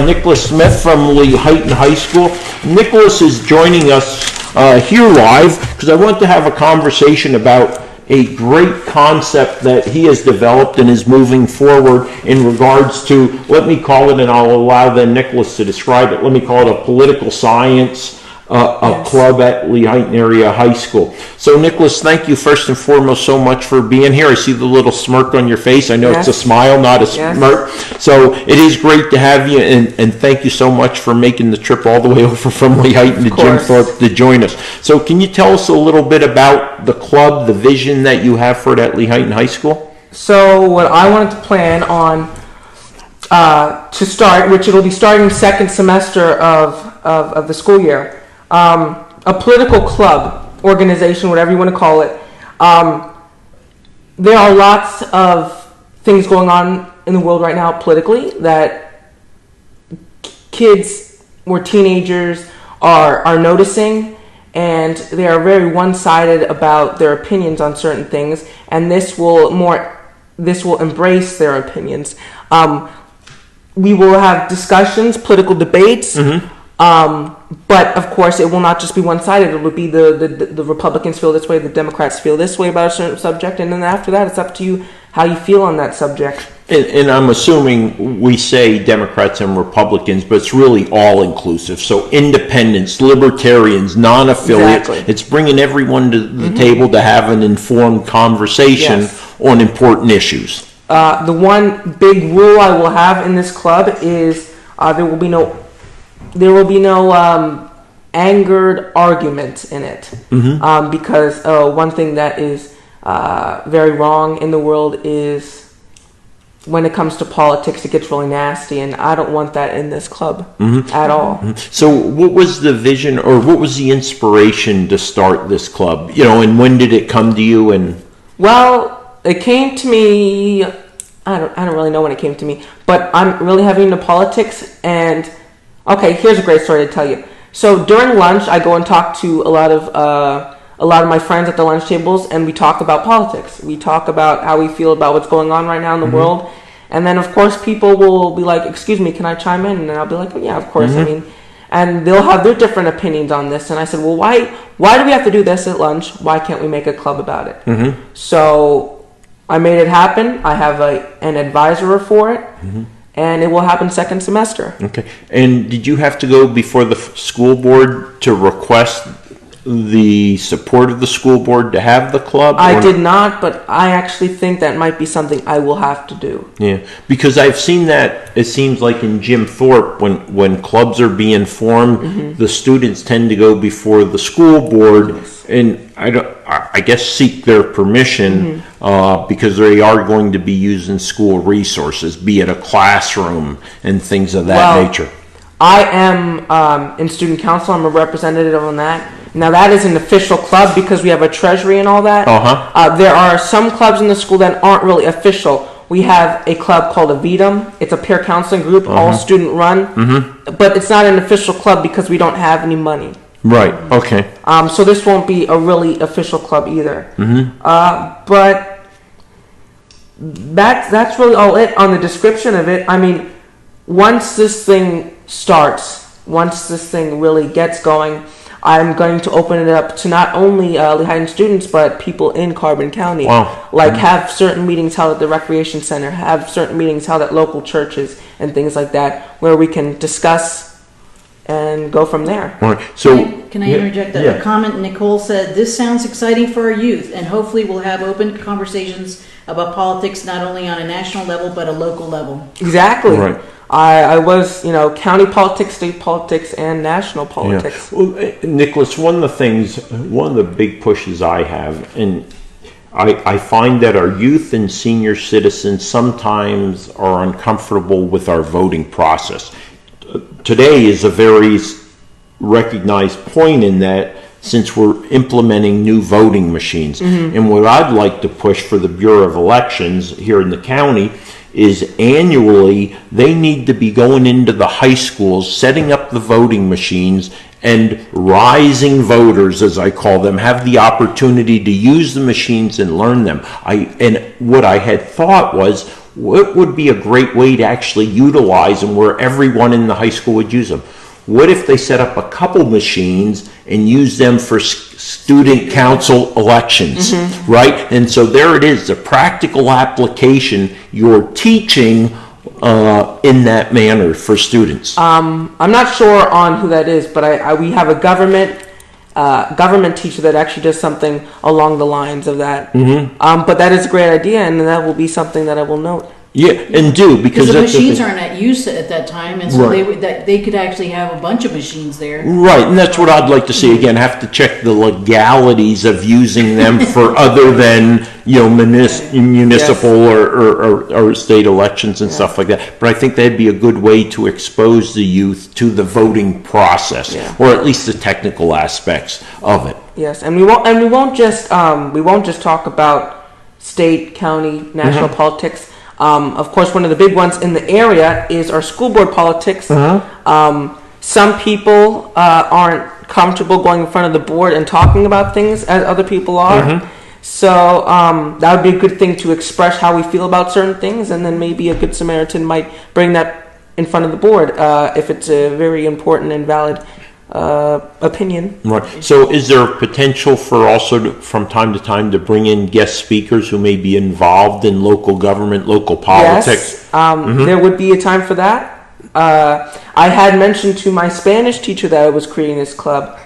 Nickolas Smith from Lehighton High School. Nickolas is joining us here live because I want to have a conversation about a great concept that he has developed and is moving forward in regards to, let me call it, and I'll allow then Nickolas to describe it, let me call it a political science club at Lehighton Area High School. So Nickolas, thank you first and foremost so much for being here. I see the little smirk on your face. I know it's a smile, not a smirk. So it is great to have you, and thank you so much for making the trip all the way over from Lehighton to Jim Thorpe to join us. So can you tell us a little bit about the club, the vision that you have for it at Lehighton High School? So what I wanted to plan on to start, which it'll be starting second semester of the school year, a political club, organization, whatever you want to call it. There are lots of things going on in the world right now politically that kids or teenagers are noticing, and they are very one-sided about their opinions on certain things, and this will embrace their opinions. We will have discussions, political debates, but of course it will not just be one-sided. It will be the Republicans feel this way, the Democrats feel this way about a certain subject, and then after that it's up to you how you feel on that subject. And I'm assuming we say Democrats and Republicans, but it's really all-inclusive. So independents, libertarians, non-affiliates. Exactly. It's bringing everyone to the table to have an informed conversation on important issues. The one big rule I will have in this club is there will be no angered argument in it, because one thing that is very wrong in the world is when it comes to politics, it gets really nasty, and I don't want that in this club at all. So what was the vision, or what was the inspiration to start this club? You know, and when did it come to you? And well, it came to me, I don't really know when it came to me, but I'm really heavy into politics. And okay, here's a great story to tell you. So during lunch, I go and talk to a lot of my friends at the lunch tables, and we talk about politics. We talk about how we feel about what's going on right now in the world. And then, of course, people will be like, excuse me, can I chime in? And I'll be like, oh, yeah, of course. I mean, and they'll have their different opinions on this. And I said, well, why do we have to do this at lunch? Why can't we make a club about it? So I made it happen. I have an advisor for it. And it will happen second semester. Okay. And did you have to go before the school board to request the support of the school board to have the club? I did not, but I actually think that might be something I will have to do. Yeah, because I've seen that, it seems like in Jim Thorpe, when clubs are being formed, the students tend to go before the school board and I guess seek their permission because they are going to be using school resources, be it a classroom and things of that nature. I am in student council. I'm a representative on that. Now that is an official club because we have a treasury and all that. There are some clubs in the school that aren't really official. We have a club called a VEDM. It's a peer counseling group, all student run. But it's not an official club because we don't have any money. Right, okay. So this won't be a really official club either. But that's really all it on the description of it. I mean, once this thing starts, once this thing really gets going, I'm going to open it up to not only Lehighton students, but people in Carbon County. Like have certain meetings held at the recreation center, have certain meetings held at local churches and things like that, where we can discuss and go from there. So can I interject a comment? Nicole said, this sounds exciting for our youth, and hopefully we'll have open conversations about politics, not only on a national level, but a local level. Exactly. Right. I was, county politics, state politics, and national politics. Well, Nickolas, one of the big pushes I have, and I find that our youth and senior citizens sometimes are uncomfortable with our voting process. Today is a very recognized point in that, since we're implementing new voting machines. And what I'd like to push for the Bureau of Elections here in the county is annually they need to be going into the high schools, setting up the voting machines, and rising voters, as I call them, have the opportunity to use the machines and learn them. And what I had thought was, what would be a great way to actually utilize them where everyone in the high school would use them? What if they set up a couple machines and use them for student council elections, right? And so there it is, the practical application, you're teaching in that manner for students. I'm not sure on who that is, but we have a government teacher that actually does something along the lines of that. But that is a great idea, and that will be something that I will note. Yeah, and do, because the machines aren't at use at that time, and so they could actually have a bunch of machines there. Right, and that's what I'd like to see. Again, have to check the legalities of using them for other than, municipal or state elections and stuff like that. But I think that'd be a good way to expose the youth to the voting process, or at least the technical aspects of it. Yes, and we won't just talk about state, county, national politics. Of course, one of the big ones in the area is our school board politics. Some people aren't comfortable going in front of the board and talking about things as other people are. So that would be a good thing to express how we feel about certain things, and then maybe a good Samaritan might bring that in front of the board if it's a very important and valid opinion. Right. So is there potential for also from time to time to bring in guest speakers who may be involved in local government, local politics? Yes, there would be a time for that. I had mentioned to my Spanish teacher that I was creating this club,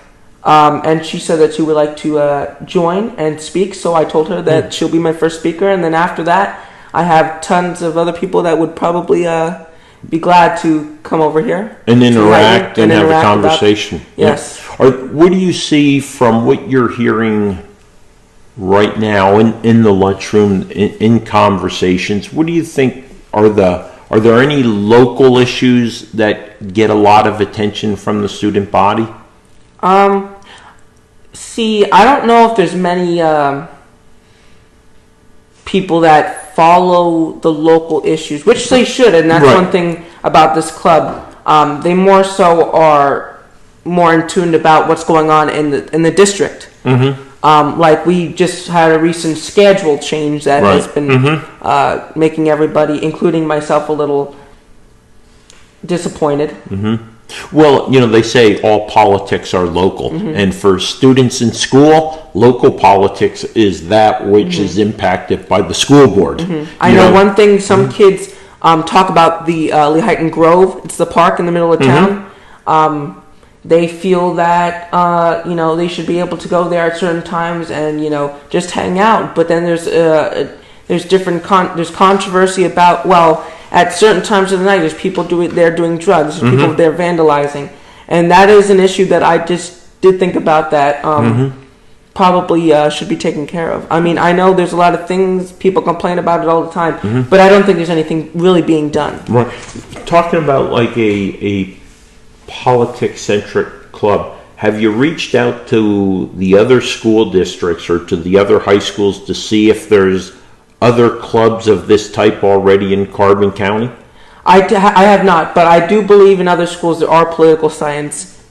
and she said that she would like to join and speak, so I told her that she'll be my first speaker, and then after that I have tons of other people that would probably be glad to come over here and interact and have a conversation. Yes. What do you see from what you're hearing right now in the lunchroom in conversations? What do you think are there any local issues that get a lot of attention from the student body? See, I don't know if there's many people that follow the local issues, which they should, and that's one thing about this club. They more so are more in tune about what's going on in the district. Like we just had a recent schedule change that has been making everybody, including myself, a little disappointed. Well, they say all politics are local, and for students in school, local politics is that which is impacted by the school board. I know one thing, some kids talk about the Lehighton Grove. It's the park in the middle of town. They feel that they should be able to go there at certain times and just hang out. But then there's controversy about, at certain times of the night, there's people there doing drugs, there's people there vandalizing, and that is an issue that I just did think about that probably should be taken care of. I mean, I know there's a lot of things, people complain about it all the time, but I don't think there's anything really being done. Right. Talking about like a politics-centric club, have you reached out to the other school districts or to the other high schools to see if there's other clubs of this type already in Carbon County? I have not, but I do believe in other schools there are political science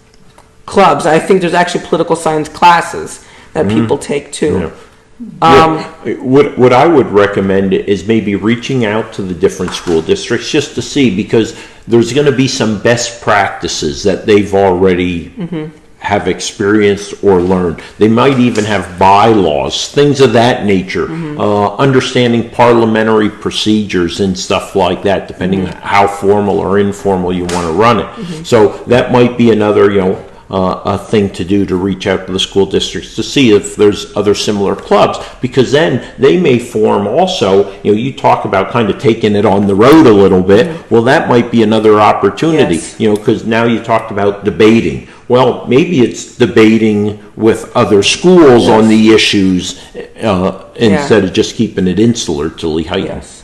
clubs. I think there's actually political science classes that people take too. What I would recommend is maybe reaching out to the different school districts just to see, because there's going to be some best practices that they've already have experienced or learned. They might even have bylaws, things of that nature, understanding parliamentary procedures and stuff like that, depending on how formal or informal you want to run it. So that might be another, a thing to do, to reach out to the school districts to see if there's other similar clubs, because then they may form also, you talk about kind of taking it on the road a little bit. Well, that might be another opportunity, because now you talked about debating. Well, maybe it's debating with other schools on the issues instead of just keeping it insular to Lehighton. Yes.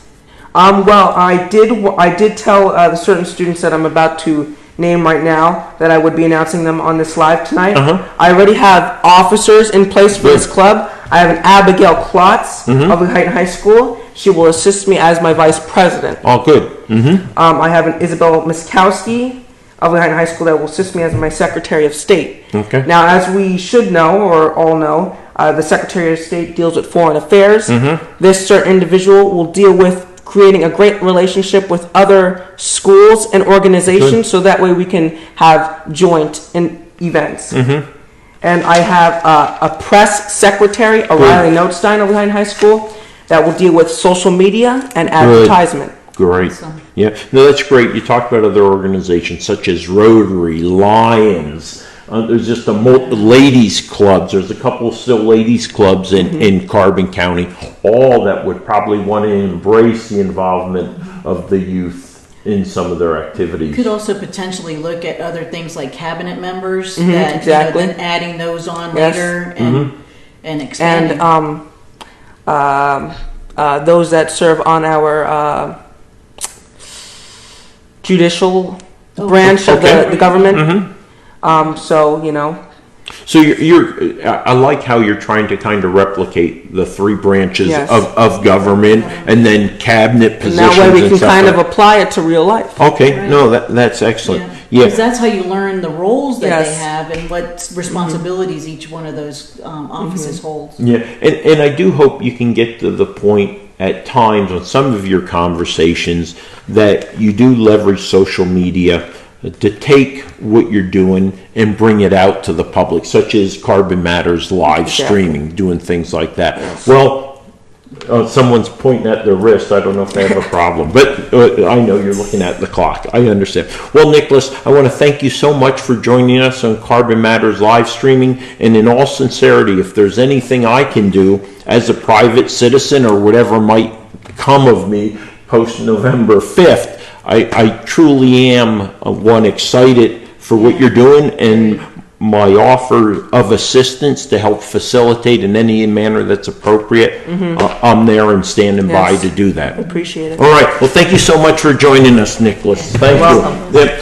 Well, I did tell the certain students that I'm about to name right now that I would be announcing them on this live tonight. I already have officers in place for this club. I have an Abigail Klotz of Lehighton High School. She will assist me as my vice president. Oh, good. I have an Isabel Miskowski of Lehighton High School that will assist me as my Secretary of State. Okay. Now, as we should know, or all know, the Secretary of State deals with foreign affairs. This certain individual will deal with creating a great relationship with other schools and organizations, so that way we can have joint events. And I have a press secretary, O'Reilly Notestein of Lyon High School, that will deal with social media and advertisement. Great. Awesome. Yeah, no, that's great. You talked about other organizations such as Rotary, Lions. There's just ladies clubs. There's a couple still ladies clubs in Carbon County, all that would probably want to embrace the involvement of the youth in some of their activities. Could also potentially look at other things like cabinet members, that, exactly. then adding those on Yes. later and expanding. And those that serve on our judicial branch of the government. So, you know. So I like how you're trying to kind of replicate the three branches Yes. of government, and then cabinet And positions. that way we can stuff kind of like- apply it to real life. Okay, Right. no, that's excellent. Because Yeah. that's how you learn the roles that they Yes. have and what responsibilities each one of those offices holds. Yeah, and I do hope you can get to the point at times on some of your conversations that you do leverage social media to take what you're doing and bring it out to the public, such as Carbon Matters live streaming, doing things like that. Well, someone's pointing at their wrist. I don't know if they have a problem, but I know you're looking at the clock. I understand. Well, Nickolas, I want to thank you so much for joining us on Carbon Matters live streaming. And in all sincerity, if there's anything I can do as a private citizen or whatever might come of me post November 5th, I truly am excited for what you're doing, and my offer of assistance to help facilitate in any manner that's appropriate. I'm there and standing by Yes. to do that. Appreciate it. All right. Well, thank you so much for joining us, Nickolas. Thank you. welcome. Yep.